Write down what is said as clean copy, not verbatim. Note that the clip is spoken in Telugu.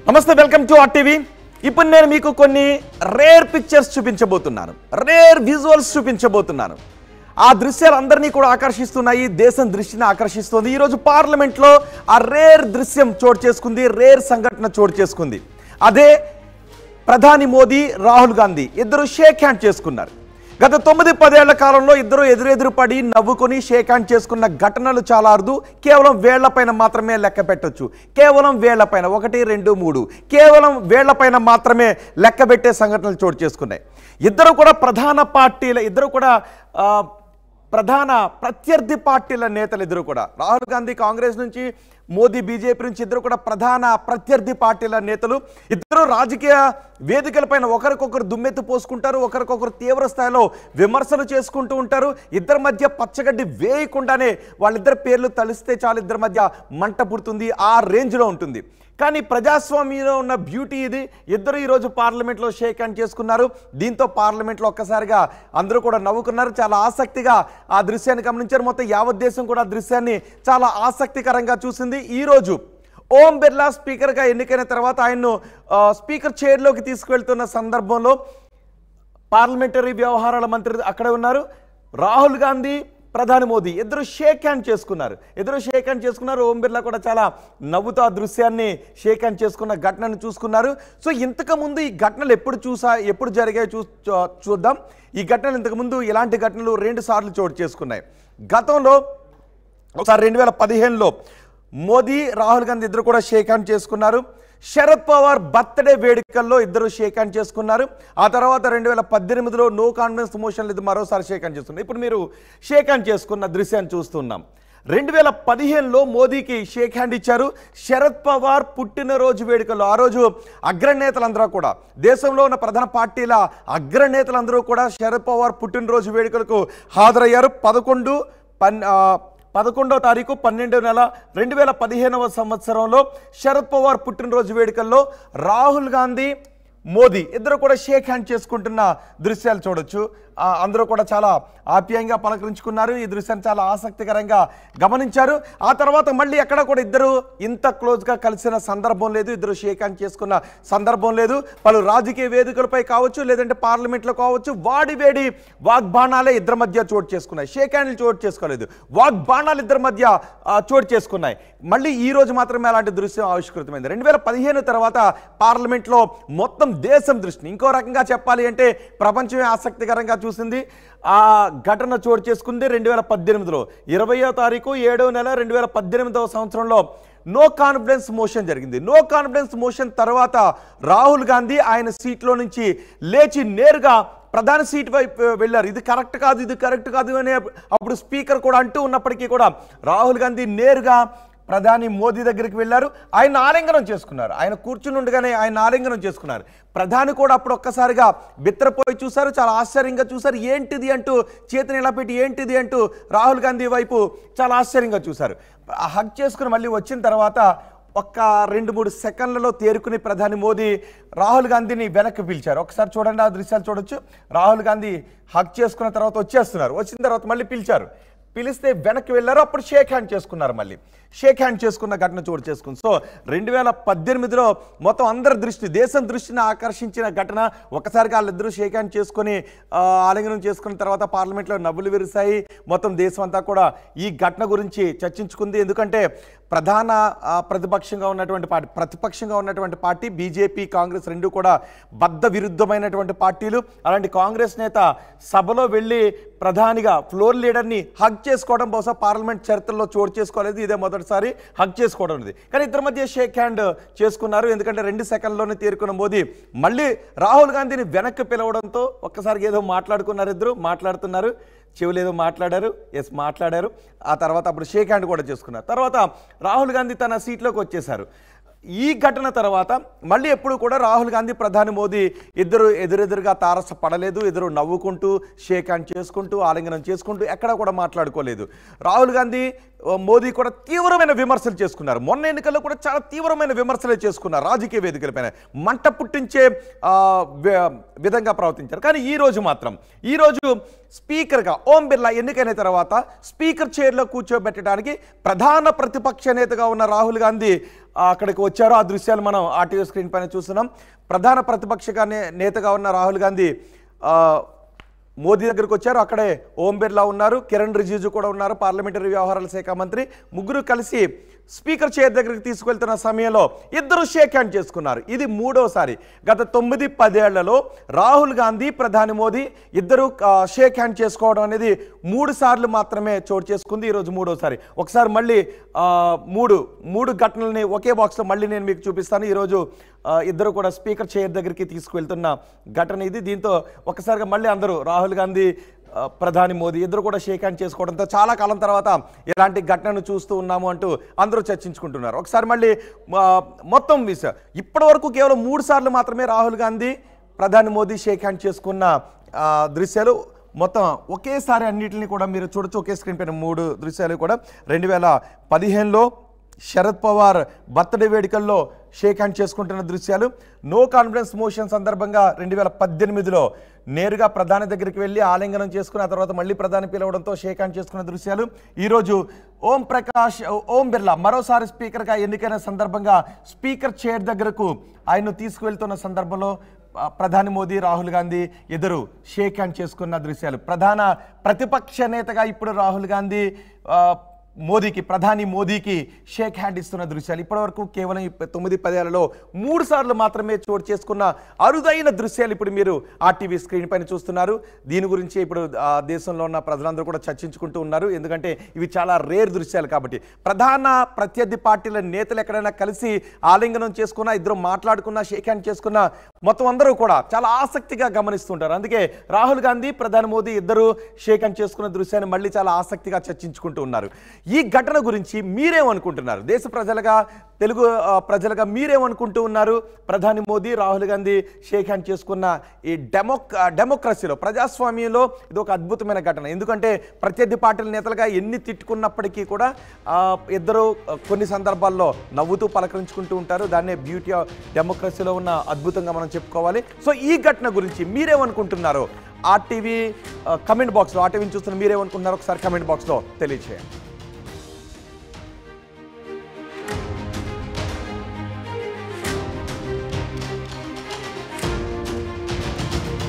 నమస్తే, వెల్కమ్ టు ఆర్టీవీ. ఇప్పుడు నేను మీకు కొన్ని రేర్ పిక్చర్స్ చూపించబోతున్నాను, రేర్ విజువల్స్ చూపించబోతున్నాను. ఆ దృశ్యాలు అందరినీ కూడా ఆకర్షిస్తున్నాయి, దేశం దృష్టిని ఆకర్షిస్తుంది. ఈరోజు పార్లమెంట్లో ఆ రేర్ దృశ్యం చోటు చేసుకుంది, రేర్ సంఘటన చోటు చేసుకుంది. అదే ప్రధాని మోదీ, రాహుల్ గాంధీ ఇద్దరు షేక్ హ్యాండ్ చేసుకున్నారు. గత 9-10 ఏళ్ల కాలంలో ఇద్దరు ఎదురెదురు పడి నవ్వుకొని షేక్ హ్యాండ్ చేసుకున్న ఘటనలు చాలా అరుదు. కేవలం వేళ్లపైన మాత్రమే లెక్క పెట్టొచ్చు. కేవలం వేళ్లపైన 1, 2, 3 కేవలం వేళ్లపైన మాత్రమే లెక్క పెట్టే సంఘటనలు చోటు చేసుకున్నాయి. ఇద్దరు కూడా ప్రధాన ప్రత్యర్థి పార్టీల నేతలు. ఇద్దరు కూడా రాహుల్ గాంధీ కాంగ్రెస్ నుంచి, మోదీ బీజేపీ నుంచి. ఇద్దరు కూడా ప్రధాన ప్రత్యర్థి పార్టీల నేతలు. ఇద్దరు రాజకీయ వేదికలపైన ఒకరికొకరు దుమ్మెత్తి పోసుకుంటారు, ఒకరికొకరు తీవ్ర స్థాయిలో విమర్శలు చేసుకుంటూ ఉంటారు. ఇద్దరి మధ్య పచ్చగడ్డి వేయకుండానే వాళ్ళిద్దరి పేర్లు తలిస్తే చాలు, ఇద్దరి మధ్య మంట పుడుతుంది. ఆ రేంజ్లో ఉంటుంది. కానీ ప్రజాస్వామ్యంలో ఉన్న బ్యూటీ ఇది. ఇద్దరు ఈరోజు పార్లమెంట్లో షేక్ హ్యాండ్ చేసుకున్నారు. దీంతో పార్లమెంట్లో ఒక్కసారిగా అందరూ కూడా నవ్వుకున్నారు. చాలా ఆసక్తిగా ఆ దృశ్యాన్ని గమనించారు. మొత్తం యావత్ దేశం కూడా ఆ దృశ్యాన్ని చాలా ఆసక్తికరంగా చూసింది. ఈరోజు ఓం బిర్లా స్పీకర్గా ఎన్నికైన తర్వాత ఆయన్ను స్పీకర్ చైర్లోకి తీసుకువెళ్తున్న సందర్భంలో పార్లమెంటరీ వ్యవహారాల మంత్రి అక్కడే ఉన్నారు. రాహుల్ గాంధీ, ప్రధాని మోదీ ఇద్దరు షేక్ హ్యాండ్ చేసుకున్నారు. ఓం బిర్లా కూడా చాలా నవ్వుతూ ఆ దృశ్యాన్ని షేక్ హ్యాండ్ చేసుకున్న ఘటనను చూసుకున్నారు. సో ఇంతకుముందు ఈ ఘటనలు ఎప్పుడు జరిగాయో చూద్దాం. ఈ ఘటనలు ఇంతకుముందు ఇలాంటి ఘటనలు 2 సార్లు చోటు చేసుకున్నాయి. గతంలో ఒకసారి 2015లో మోదీ, రాహుల్ గాంధీ ఇద్దరు కూడా షేక్ హ్యాండ్ చేసుకున్నారు. శరద్ పవార్ బర్త్డే వేడుకల్లో ఇద్దరు షేక్ హ్యాండ్ చేసుకున్నారు. ఆ తర్వాత 2018లో నో కాన్ఫిడెన్స్ మోషన్లు ఇద్దరు మరోసారి షేక్ హ్యాండ్ చేసుకున్నారు. ఇప్పుడు మీరు షేక్ హ్యాండ్ చేసుకున్న దృశ్యాన్ని చూస్తున్నాం. 2015లో మోదీకి షేక్ హ్యాండ్ ఇచ్చారు. శరద్ పవార్ పుట్టినరోజు వేడుకల్లో ఆ రోజు అగ్రనేతలందరూ కూడా, దేశంలో ఉన్న ప్రధాన పార్టీల అగ్రనేతలందరూ కూడా శరద్ పవార్ పుట్టినరోజు వేడుకలకు హాజరయ్యారు. 11వ తారీఖు 12వ నెల 2015వ సంవత్సరంలో శరద్ పవార్ పుట్టినరోజు వేడుకల్లో రాహుల్ గాంధీ, మోదీ ఇద్దరు కూడా షేక్ హ్యాండ్ చేసుకుంటున్న దృశ్యాలు చూడొచ్చు. అందరూ కూడా చాలా ఆప్యాయంగా పలకరించుకున్నారు. ఈ దృశ్యాన్ని చాలా ఆసక్తికరంగా గమనించారు. ఆ తర్వాత మళ్ళీ ఎక్కడ కూడా ఇద్దరు ఇంత క్లోజ్గా కలిసిన సందర్భం లేదు, ఇద్దరు షేక్ హ్యాండ్ చేసుకున్న సందర్భం లేదు. పలు రాజకీయ వేదికలపై కావచ్చు, లేదంటే పార్లమెంట్లో కావచ్చు, వాడివేడి వాగ్బాణాలే ఇద్దరి మధ్య చోటు చేసుకున్నాయి. షేక్ హ్యాండ్లు చోటు చేసుకోలేదు, వాగ్బాణాలు ఇద్దరి మధ్య చోటు చేసుకున్నాయి. మళ్ళీ ఈ రోజు మాత్రమే అలాంటి దృశ్యం ఆవిష్కృతమైంది. 2015 తర్వాత పార్లమెంట్లో మొత్తం దేశం దృష్టిని, ఇంకో రకంగా చెప్పాలి అంటే ప్రపంచమే ఆసక్తికరంగా చూసింది. ఆ ఘటన చోటు చేసుకుంది 2018లో 20వ తారీఖు 7వ నెల 2018వ సంవత్సరంలో నో కాన్ఫిడెన్స్ మోషన్ జరిగింది. నో కాన్ఫిడెన్స్ మోషన్ తర్వాత రాహుల్ గాంధీ ఆయన సీట్లో నుంచి లేచి నేరుగా ప్రధాన సీట్ వైపు వెళ్ళారు. ఇది కరెక్ట్ కాదు అని అప్పుడు స్పీకర్ కూడా అంటూ ఉన్నప్పటికీ కూడా రాహుల్ గాంధీ నేరుగా ప్రధాని మోదీ దగ్గరికి వెళ్ళారు. ఆయన ఆలింగనం చేసుకున్నారు. ఆయన కూర్చుని ఉండగానే ఆయన ఆలింగనం చేసుకున్నారు. ప్రధాని కూడా అప్పుడు ఒక్కసారిగా బిత్తరపోయి చూశారు, చాలా ఆశ్చర్యంగా చూశారు. ఏంటిది అంటూ చేతిని ఇలా పెట్టి ఏంటిది అంటూ రాహుల్ గాంధీ వైపు చాలా ఆశ్చర్యంగా చూశారు. హగ్ చేసుకుని మళ్ళీ వచ్చిన తర్వాత ఒక్క 2-3 సెకండ్లలో తేరుకుని ప్రధాని మోదీ రాహుల్ గాంధీని వెనక్కి పిలిచారు. ఒకసారి చూడండి, ఆ దృశ్యాలు చూడొచ్చు. రాహుల్ గాంధీ హగ్ చేసుకున్న తర్వాత వచ్చేస్తున్నారు. వచ్చిన తర్వాత మళ్ళీ పిలిస్తే వెనక్కి వెళ్ళారు. అప్పుడు షేక్ హ్యాండ్ చేసుకున్నారు. మళ్ళీ షేక్ హ్యాండ్ చేసుకున్న ఘటన చోటు చేసుకుంది. సో 2018లో మొత్తం అందరి దృష్టి, దేశం దృష్టిని ఆకర్షించిన ఘటన. ఒకసారిగా వాళ్ళిద్దరూ షేక్ హ్యాండ్ చేసుకొని ఆలింగనం చేసుకున్న తర్వాత పార్లమెంట్లో నవ్వులు విరిశాయి. మొత్తం దేశం అంతా కూడా ఈ ఘటన గురించి చర్చించుకుంది. ఎందుకంటే ప్రతిపక్షంగా ఉన్నటువంటి పార్టీ బీజేపీ, కాంగ్రెస్ రెండు కూడా బద్ధ విరుద్ధమైనటువంటి పార్టీలు. అలాంటి కాంగ్రెస్ నేత సభలో వెళ్ళి ప్రధానిగా ఫ్లోర్ లీడర్ని హగ్ చేసుకోవడం బహుశా పార్లమెంట్ చరిత్రలో చోటు చేసుకోలేదు. ఇదే మొదటిసారి హగ్ చేసుకోవడం అనేది. కానీ ఇద్దరి మధ్య షేక్ హ్యాండ్ చేసుకున్నారు. ఎందుకంటే 2 సెకండ్లోనే తేరుకున్న మోదీ మళ్ళీ రాహుల్ గాంధీని వెనక్కి పిలవడంతో ఒక్కసారిగా ఏదో మాట్లాడుకున్నారు. ఇద్దరు మాట్లాడుతున్నారు, చెవులు ఏదో మాట్లాడారు. ఆ తర్వాత అప్పుడు షేక్ హ్యాండ్ కూడా చేసుకున్నారు. తర్వాత రాహుల్ గాంధీ తన సీట్లోకి వచ్చేశారు. ఈ ఘటన తర్వాత మళ్ళీ ఎప్పుడు కూడా రాహుల్ గాంధీ, ప్రధాని మోదీ ఇద్దరు ఎదురెదురుగా తారసపడలేదు. ఇద్దరు నవ్వుకుంటూ, షేక్ హ్యాండ్ చేసుకుంటూ, ఆలింగనం చేసుకుంటూ ఎక్కడా కూడా మాట్లాడుకోలేదు. రాహుల్ గాంధీ, మోదీ కూడా తీవ్రమైన విమర్శలు చేసుకున్నారు. మొన్న ఎన్నికల్లో కూడా చాలా తీవ్రమైన విమర్శలే చేసుకున్నారు. రాజకీయ వేదికలపైన మంట పుట్టించే విధంగా ప్రవర్తించారు. కానీ ఈరోజు స్పీకర్గా ఓం బిర్లా ఎన్నికైన తర్వాత స్పీకర్ చైర్లో కూర్చోబెట్టడానికి ప్రధాన ప్రతిపక్ష నేతగా ఉన్న రాహుల్ గాంధీ అక్కడికి వచ్చారో ఆ దృశ్యాలు మనం ఆర్టీవీ స్క్రీన్ పైన చూస్తున్నాం. ప్రధాన ప్రతిపక్ష నేతగా ఉన్న రాహుల్ గాంధీ మోదీ దగ్గరికి వచ్చారు. అక్కడే ఓం బిర్లా ఉన్నారు, కిరణ్ రిజిజు కూడా ఉన్నారు, పార్లమెంటరీ వ్యవహారాల శాఖ మంత్రి. ముగ్గురు కలిసి స్పీకర్ చైర్ దగ్గరికి తీసుకెళ్తున్న సమయంలో ఇద్దరు షేక్ హ్యాండ్ చేసుకున్నారు. ఇది మూడోసారి. గత 9-10 ఏళ్లలో రాహుల్ గాంధీ, ప్రధాని మోదీ ఇద్దరు షేక్ హ్యాండ్ చేసుకోవడం అనేది 3 సార్లు మాత్రమే చోటు చేసుకుంది. ఈరోజు మూడోసారి. ఒకసారి మళ్ళీ మూడు ఘటనల్ని ఒకే బాక్స్లో మళ్ళీ నేను మీకు చూపిస్తాను. ఈరోజు ఇద్దరు కూడా స్పీకర్ చైర్ దగ్గరికి తీసుకువెళ్తున్న ఘటన ఇది. దీంతో ఒకసారిగా మళ్ళీ అందరూ రాహుల్ గాంధీ, ప్రధాని మోదీ ఇద్దరు కూడా షేక్ హ్యాండ్ చేసుకోవడంతో చాలా కాలం తర్వాత ఇలాంటి ఘటనను చూస్తూ ఉన్నాము అంటూ అందరూ చర్చించుకుంటున్నారు. ఒకసారి మళ్ళీ మొత్తం ఇప్పటి వరకు కేవలం 3 సార్లు మాత్రమే రాహుల్ గాంధీ, ప్రధాని మోదీ షేక్ హ్యాండ్ చేసుకున్న దృశ్యాలు మొత్తం ఒకేసారి అన్నిటిని కూడా మీరు చూడొచ్చు. ఒకే స్క్రీన్ పైన 3 దృశ్యాలు కూడా 2015లో శరద్ పవార్ బర్త్డే వేడుకల్లో షేక్ హ్యాండ్ చేసుకుంటున్న దృశ్యాలు. నో కాన్ఫిడెన్స్ మోషన్ సందర్భంగా 2018లో నేరుగా ప్రధాని దగ్గరికి వెళ్ళి ఆలింగనం చేసుకుని ఆ తర్వాత మళ్ళీ ప్రధాని పిలవడంతో షేక్ హ్యాండ్ చేసుకున్న దృశ్యాలు. ఈరోజు ఓం బిర్లా మరోసారి స్పీకర్గా ఎన్నికైన సందర్భంగా స్పీకర్ చైర్ దగ్గరకు ఆయన్ను తీసుకువెళ్తున్న సందర్భంలో ప్రధాని మోదీ, రాహుల్ గాంధీ ఇద్దరు షేక్ హ్యాండ్ చేసుకున్న దృశ్యాలు. ప్రధాన ప్రతిపక్ష నేతగా ఇప్పుడు రాహుల్ గాంధీ ప్రధాని మోదీకి షేక్ హ్యాండ్ ఇస్తున్న దృశ్యాలు. ఇప్పటివరకు కేవలం 9-10 ఏళ్లలో 3 సార్లు మాత్రమే చోటు చేసుకున్న అరుదైన దృశ్యాలు ఇప్పుడు మీరు ఆర్టీవీ స్క్రీన్ పైన చూస్తున్నారు. దీని గురించి ఇప్పుడు దేశంలో ఉన్న ప్రజలందరూ కూడా చర్చించుకుంటూ ఉన్నారు. ఎందుకంటే ఇవి చాలా రేర్ దృశ్యాలు కాబట్టి. ప్రధాన ప్రత్యర్థి పార్టీల నేతలు ఎక్కడైనా కలిసి ఆలింగనం చేసుకున్నా, ఇద్దరు మాట్లాడుకున్నా, షేక్ హ్యాండ్ చేసుకున్నా మొత్తం అందరూ కూడా చాలా ఆసక్తిగా గమనిస్తుంటారు. అందుకే రాహుల్ గాంధీ, ప్రధాని మోదీ ఇద్దరు షేక్ హ్యాండ్ చేసుకున్న దృశ్యాన్ని మళ్ళీ చాలా ఆసక్తిగా చర్చించుకుంటూ ఉన్నారు. ఈ ఘటన గురించి మీరేమనుకుంటున్నారు? దేశ ప్రజలుగా, తెలుగు ప్రజలుగా మీరేమనుకుంటూ ఉన్నారు? ప్రధాని మోదీ, రాహుల్ గాంధీ షేక్ హ్యాండ్ చేసుకున్న ఈ డెమోక్రసీలో, ప్రజాస్వామ్యంలో ఇది ఒక అద్భుతమైన ఘటన. ఎందుకంటే ప్రత్యర్థి పార్టీల నేతలుగా ఎన్ని తిట్టుకున్నప్పటికీ కూడా ఇద్దరు కొన్ని సందర్భాల్లో నవ్వుతూ పలకరించుకుంటూ ఉంటారు. దాన్నే బ్యూటీ ఆఫ్ డెమోక్రసీలో ఉన్న అద్భుతంగా మనం చెప్పుకోవాలి. సో ఈ ఘటన గురించి మీరేమనుకుంటున్నారో ఆర్టీవీ కమెంట్ బాక్స్లో, ఆర్టీవీని చూస్తున్న మీరేమనుకుంటున్నారో ఒకసారి కమెంట్ బాక్స్లో తెలియజేయండి.